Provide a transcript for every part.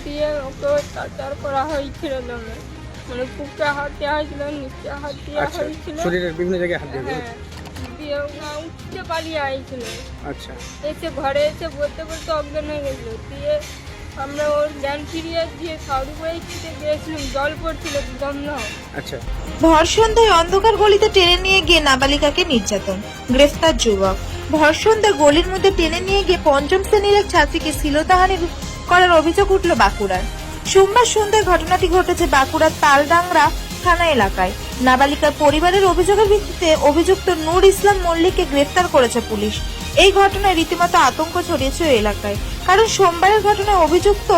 দিয়ে ওকে অত্যাচার করা হয়েছিল দমে, মানে বুকে হাত দেওয়া হয়েছিল, নিচে হাত দেওয়া আচ্ছা, হয়েছিল, শরীরের বিভিন্ন জায়গায় হাত দিয়ে হ্যাঁ দিয়ে না উঠতে পালিয়ে আইছিল। আচ্ছা, এসে ঘরে এসে বলতে বলতে অজ্ঞান হয়ে গেছিলো। দিয়ে আমরা ওর জ্ঞান ফিরিয়ে দিয়ে সাউরি বয়ে ছুটে গিয়েছিলাম, জল পড়ছিল দম। আচ্ছা। ভর সন্ধ্যায় অন্ধকার গলিতে টেনে নিয়ে গিয়ে নাবালিকাকে নির্যাতন, গ্রেফতার যুবক। ভর সন্ধ্যায় গলির মধ্যে টেনে নিয়ে গিয়ে পঞ্চম শ্রেণীর এক ছাত্রীকে শ্লীলতাহানি করার অভিযোগ উঠল বাঁকুড়ার। সোমবার সন্ধ্যায় ঘটনাটি ঘটেছে বাঁকুড়ার তালডাংরা থানা এলাকায়। নাবালিকার পরিবারের অভিযোগের ভিত্তিতে অভিযুক্ত নূর ইসলাম মল্লিককে গ্রেফতার করেছে পুলিশ। এই ঘটনায় রীতিমতো আতঙ্ক ছড়িয়েছে ওই এলাকায়, কারণ সোমবারের ঘটনায় অভিযুক্ত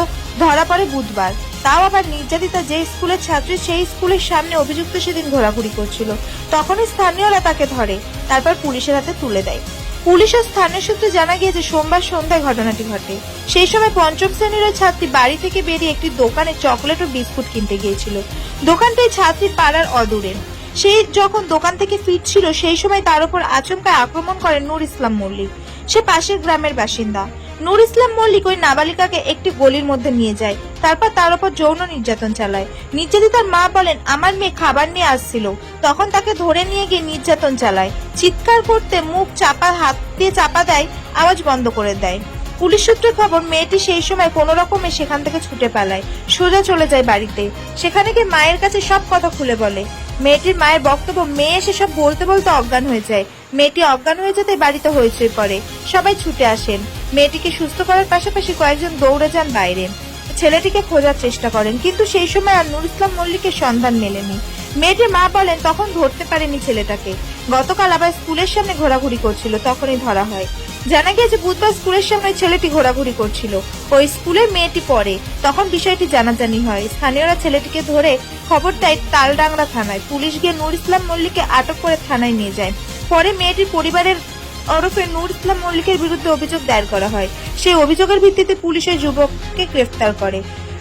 ধরা পড়ে বুধবার। তাও আবার নির্যাতিতা যে স্কুলের ছাত্রী, সেই স্কুলের সামনে অভিযুক্ত সেদিন ঘোরাঘুরি করছিল। তখনই স্থানীয়রা তাকে ধরে, তারপর পুলিশের হাতে তুলে দেয়। পুলিশ ও স্থানীয় সূত্রে জানা গিয়েছে সোমবার সন্ধ্যায় ঘটনাটি ঘটে। সেই সময় পঞ্চম শ্রেণীর ওই ছাত্রী বাড়ি থেকে বেরিয়ে একটি দোকানে চকলেট ও বিস্কুট কিনতে গিয়েছিল। দোকানটি ছাত্রীর পাড়ার অদূরে। সেই যখন দোকান থেকে ফিরছিল, সেই সময় তার উপর আচমকা আক্রমণ করেন নূর ইসলাম মল্লিক। সে পাশের গ্রামের বাসিন্দা। নূর ইসলাম মল্লিক ওই নাবালিকাকে একটি গলির মধ্যে নিয়ে যায়, তারপর তার উপর যৌন নির্যাতন চালায়। নির্যাতিতার মা বলেন, আমার মেয়ে খাবার নিয়ে আসছিল, তখন তাকে ধরে নিয়ে গিয়ে নির্যাতন চালায়। চিৎকার করতে মুখ চাপা, হাত দিয়ে চাপা দেয়, আওয়াজ বন্ধ করে দেয়। পুলিশ সূত্রে খবর, মেয়েটি সেই সময় কোনো রকমে সেখান থেকে ছুটে পালায়, সোজা চলে যায় বাড়িতে। সেখানে গিয়ে মায়ের কাছে সব কথা খুলে বলে। মেয়েটির মায়ের বক্তব্য, মেয়ে এসে সব বলতে বলতে অজ্ঞান হয়ে যায়। মেয়েটি অজ্ঞান হয়ে যেতে বাড়িতে হইচই পড়ে, সবাই ছুটে আসেন। মেয়েটিকে সুস্থ করার পাশাপাশি কয়েকজন দৌড়ে যান বাইরে, ছেলেটিকে খোঁজার চেষ্টা করেন, কিন্তু সেই সময় আর নূর ইসলাম মল্লিকের সন্ধান মেলেনি। মেয়েটির মা বলেন, তখন ধরতে পারেনি ছেলেটাকে। গতকাল আবার স্কুলের সামনে ঘোরাঘুরি করছিল, তখনই ধরা হয়। জানা গিয়েছে বুধবার স্কুলের সামনে ছেলেটি ঘোরাঘুরি করছিল, ওই স্কুলে মেয়েটি পড়ে। তখন বিষয়টি জানাজানি হয়, স্থানীয়রা ছেলেটিকে ধরে খবর দেয় তালডাংরা থানায়। পুলিশ গিয়ে নূর ইসলাম মল্লিককে আটক করে থানায় নিয়ে যায়। পরে মেয়েটির পরিবারের ওরফে নূর ইসলাম মল্লিকের বিরুদ্ধে অভিযোগ দায়ের করা হয়। সেই অভিযোগের ভিত্তিতে পুলিশ ওই যুবককে গ্রেফতার করে,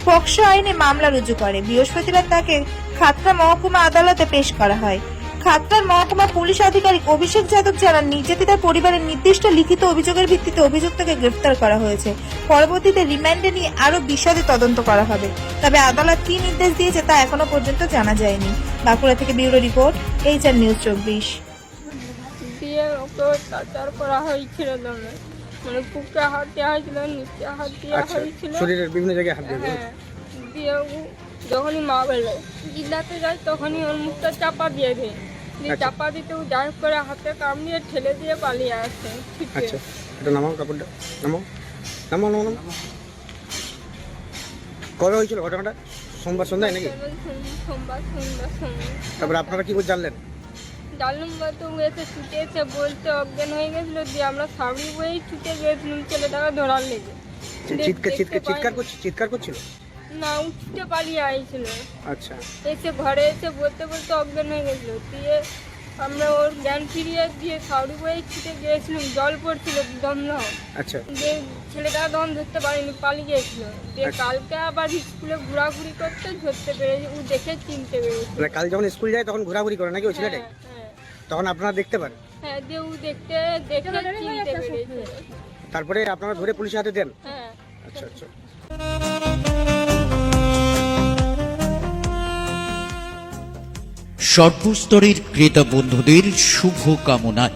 পক্সো আইনে মামলা রুজু করে। বৃহস্পতিবার তাকে খাতড়া মহকুমা আদালতে পেশ করা হয়। খাতড়ার মহকুমা পুলিশ আধিকারিক অভিষেক যাদব জানান, নির্যাতিতার পরিবারের নির্দিষ্ট লিখিত অভিযোগের ভিত্তিতে অভিযুক্তকে গ্রেফতার করা হয়েছে। পরবর্তীতে রিমান্ডে নিয়ে আরো বিশদে তদন্ত করা হবে। তবে আদালত কি নির্দেশ দিয়েছে তা এখনো পর্যন্ত জানা যায়নি। বাঁকুড়া থেকে ব্যুরো রিপোর্ট, এইচআর নিউজ 24। দিয়ে ওকে অত্যাচার করা হয়েছিল দমে, মানে বুকে হাত দেওয়া হয়েছিল, নিচে হাত দেওয়া আচ্ছা, হয়েছিল, শরীরের বিভিন্ন জায়গায় হাত দিয়ে হ্যাঁ দিয়ে যখনই মা বেরো চিল্লাতে যায়, তখনই ওর মুখটা চাপা দিয়ে দেয়। দিয়ে আচ্ছা। চাপা দিতে ও যাই করে হাতে কামড়িয়ে ঠেলে দিয়ে পালিয়ে আসে। আচ্ছা, এটা নামাও, কাপড়টা নামাও, নামাও, নামাও, নামাও। কবে হয়েছিল ঘটনাটা? সোমবার সন্ধ্যায় নাকি? সোমবার সন্ধ্যার সময়। তারপরে আপনারা কি করে জানলেন? জানলাম বলতে ও এসে ছুটে এসে বলতে অজ্ঞান হয়ে গেছিলো। দিয়ে আমরা সামনে বয়েই ছুটে গিয়েছিলাম ছেলেটাকে ধরার লেগে। চিৎকার করছিল? না, উঠতে পালিয়ে আইছিল। আচ্ছা, এসে ঘরে এসে বলতে বলতে অজ্ঞান হয়ে গেছিলো। দিয়ে আমরা ওর জ্ঞান ফিরিয়ে দিয়ে সাউরি বয়ে ছুটে গিয়েছিলাম, জল পড়ছিল দম। আচ্ছা, দিয়ে ছেলেটাকে তখন ধরতে পারিনি, পালিয়ে গেছিল। দিয়ে কালকে আবার স্কুলে ঘোরাঘুরি করতে ধরতে পেরেছি, ও দেখে চিনতে পেরেছি। মানে কাল যখন স্কুল যায় তখন ঘোরাঘুরি করে নাকি ওই ছেলেটাই? হ্যাঁ, তখন আপনারা দেখতে পারেন? হ্যাঁ দিয়ে ও দেখে চিনতে পেরেছে। তারপরে আপনারা ধরে পুলিশের হাতে দেন? হ্যাঁ। আচ্ছা, আচ্ছা। সর্বস্তরের ক্রেতা বন্ধুদের শুভ কামনায়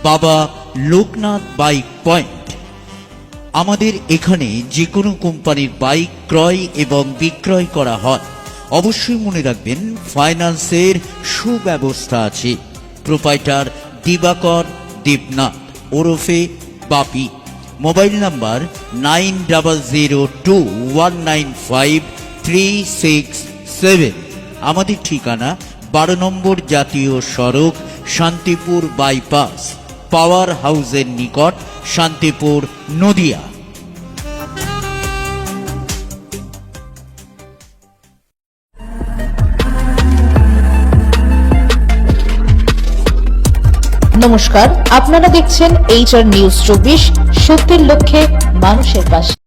বাবা লোকনাথ বাইক পয়েন্ট। আমাদের এখানে যে কোনো কোম্পানির বাইক ক্রয় এবং বিক্রয় করা হয়। অবশ্যই মনে রাখবেন, ফাইন্যান্সের সুব্যবস্থা আছে। প্রোপাইটার দিবাকর দেবনাথ ওরফে বাপি। Mobile number 9002195367। আমাদের ঠিকানা 12 নম্বর জাতীয় সড়ক, শান্তিপুর বাইপাস, পাওয়ার হাউসের নিকট, শান্তিপুর, নদিয়া। নমস্কার, আপনারা দেখছেন এইচআর নিউজ 24, সত্যের লক্ষ্যে মানুষের পাশে।